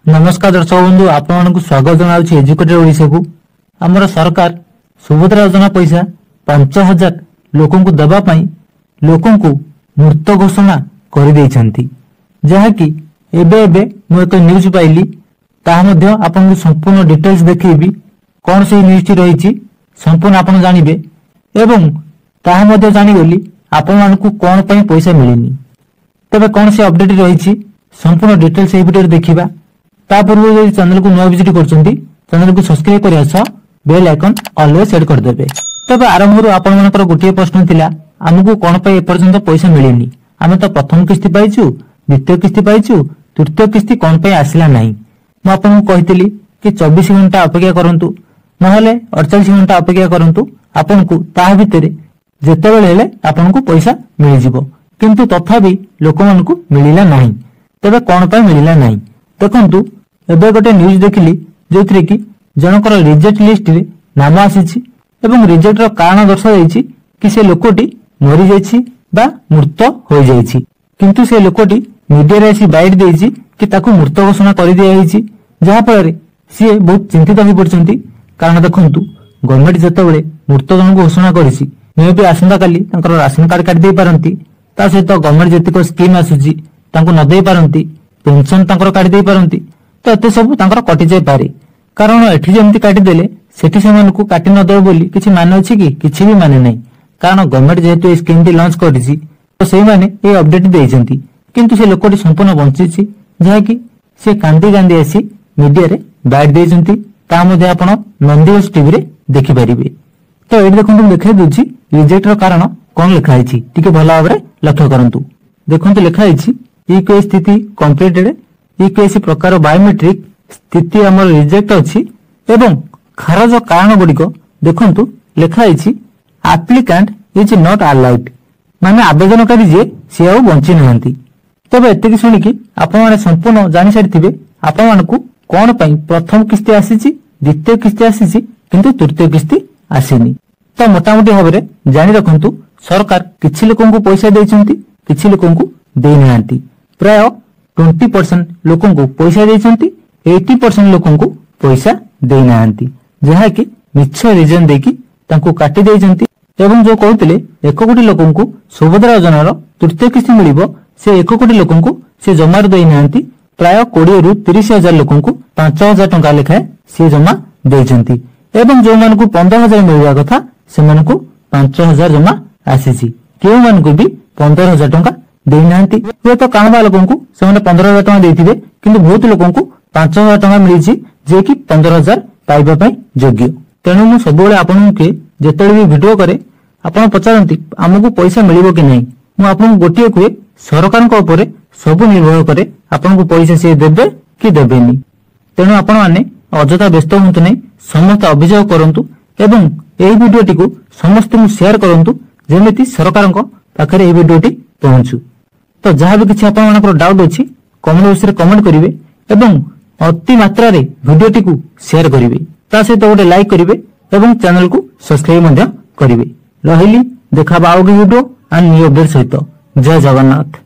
नमस्कार दर्शक बंधु आपको स्वागत जनाऊँ एजुकेटेड ओडिशा को आमर सरकार सुभद्रा योजना पैसा 5,000 लोक देवाई लोक मृत घोषणा करकि एक न्यूज पाइली आपको संपूर्ण डिटेल्स देखी कौन से न्यूज रही संपूर्ण आप जानवे एवं जानीगली आपण कौन पैसा मिलनी तेज कौन से अपडेट रही संपूर्ण डिटेल्स भिडियो देखा ता पूर्व चैनल को नुआ विजिट कर चैनल को सब्सक्राइब करने सह बेल आइकन ऑलवेज सेट करदे। तब आरंभ आपंकर गोटे प्रश्न थिला आमको कौन पे एपर्यंत पैसा मिलनी आम तो प्रथम किस्ती पाइचु द्वितीय किस्ती पाइचु तृतीय किस्ती कौन पे आसला नहीं मु आपको कही कि 24 घंटा अपेक्षा करंतु नहले 48 घंटा अपेक्षा करंतु आपनको ता भितर जेतेबेले हेले आपनको पैसा मिल जिवो किंतु तथापि लोक मानकु मिलिला नहीं तबे कौन पे मिलिला नहीं देखंतु एबे गोटे न्यूज देखिली जोथरे कि जनकर रिजेक्ट लिस्ट रे नाम आसीछि एवं रिजेक्ट रो कारण दर्शाଯାଇଛି कि से लोकटी मरि जाइछि बा मृत हो जाइछि किंतु से लोकटी मीडिया रे आसी बाइट देइछि कि ताकू मृत घोषणा कर दिया हिछि जहा फल सी बहुत चिंतित हो पड़छंती कारण देखंतु गवर्नमेंट जतबेले मृत जन घोषणा करिछि मे भी आसंता काली तांकर राशन कार्ड काट दे पारंती ता सहित गवर्नमेंट जतिको स्कीम आसुछि तांको न दे पारंती पेंशन तांकर काट दे पारंती तो एते सब तांकर कटि जाय पारे कारण एठी जेमति काटि देले सेठी सेमानकु काटि न देबो बोली किछि माने अछि कि किछि भी माने नै कारण गवर्नमेंट जेहेतु ए स्कीम दी लॉन्च करिछि तो सेही माने ए अपडेट देइछंती किंतु से लोकटी संपूर्ण बंचिछि जहा कि से कांदी कांदी आसी मीडिया रे बाइट देइछंती ता मध्ये आपण नंदीवस टीवी रे देखि परिबे। तो एठी देखंतु लिखा दुछि रिजेक्ट रो कारण कोन लिखा आइछि टिके भला भाबरे लक्ष्य करंतु देखंतु लिखा आइछि इक्वे स्थिति कंप्लीटेड इक्वेसी प्रकार बायोमेट्रिक स्थिति हमर रिजेक्ट अछि एवं खारज कारण गुडिक देखंतु लिखा आइछि एप्लिकेंट इज नॉट अलाउड माने आवेदनकारी जे से आ बंची नहंती। तबे एतिकी सुनी कि आपण माने संपूर्ण जानि सारिथिबे आपण मानकु कोन पई प्रथम किस्ती आसीछि द्वितीय किस्ती आसीछि किंतु तृतीय किस्ती आसीनी। तो मोटामोटी भाबरे जानि रखंतु सरकार किछि लोकंकु पैसा देइछंती किछि लोकंकु देइ नहंती प्राय 20% लोकंकु पैसा देइछंती 80% लोकंकु पैसा देइ नहंती जहा कि मिछ रीजन देकी तांको काटि देइछंती एवं जो कहउतले 1 कोटी लोकंकु सुभद्रा योजनार तृतीय किस्ती मिलिबो से 1 कोटी लोकंकु से जमार देइ नहंती प्राय 20 रु 30,000 लोकंकु 5,000 टंका लेखा से जमा देइछंती एवं जो मानकु 15,000 मिलवा कथा से मानकु 5,000 जमा आसीछि केउ मानकु भी 15,000 टंका देइनांती हे तो काणबा लोकंकु सेमाने 15,000 टंका देइथिबे किंतु बहुत लोकंकु 5,000 टंका मिलिछि जे कि 15,000 पाइबा पई योग्य। तेणु मु सबोले आपन के जेतेले भी वीडियो करे आपन पचारंती हमकु पैसा मिलिबो कि नहीं मु आपन गोटिए कुए सरकार को ऊपर सब निर्भर करे आपन को पैसा से देबे कि देबेनी। तेणु आपन माने अजता व्यस्त होंतु नहीं समस्त अभियोग करंतु एवं एही वीडियोटी को समस्त मु शेयर करंतु जेमिति सरकार को पाखरे एही वीडियोटी पहुंचू। तो जहाँ भी किसी आपको डाउट अच्छी कमेंट बॉक्स रे कमेंट करिवे एवं अति मात्रा रे वीडियोटी को शेयर करिवे ता सहित गोटे लाइक करिवे एवं चैनल को सब्सक्राइब मध्य करिवे। रहिली देखा आउ वीडियो एंड न्यू अपडेट सहित। जय जगन्नाथ।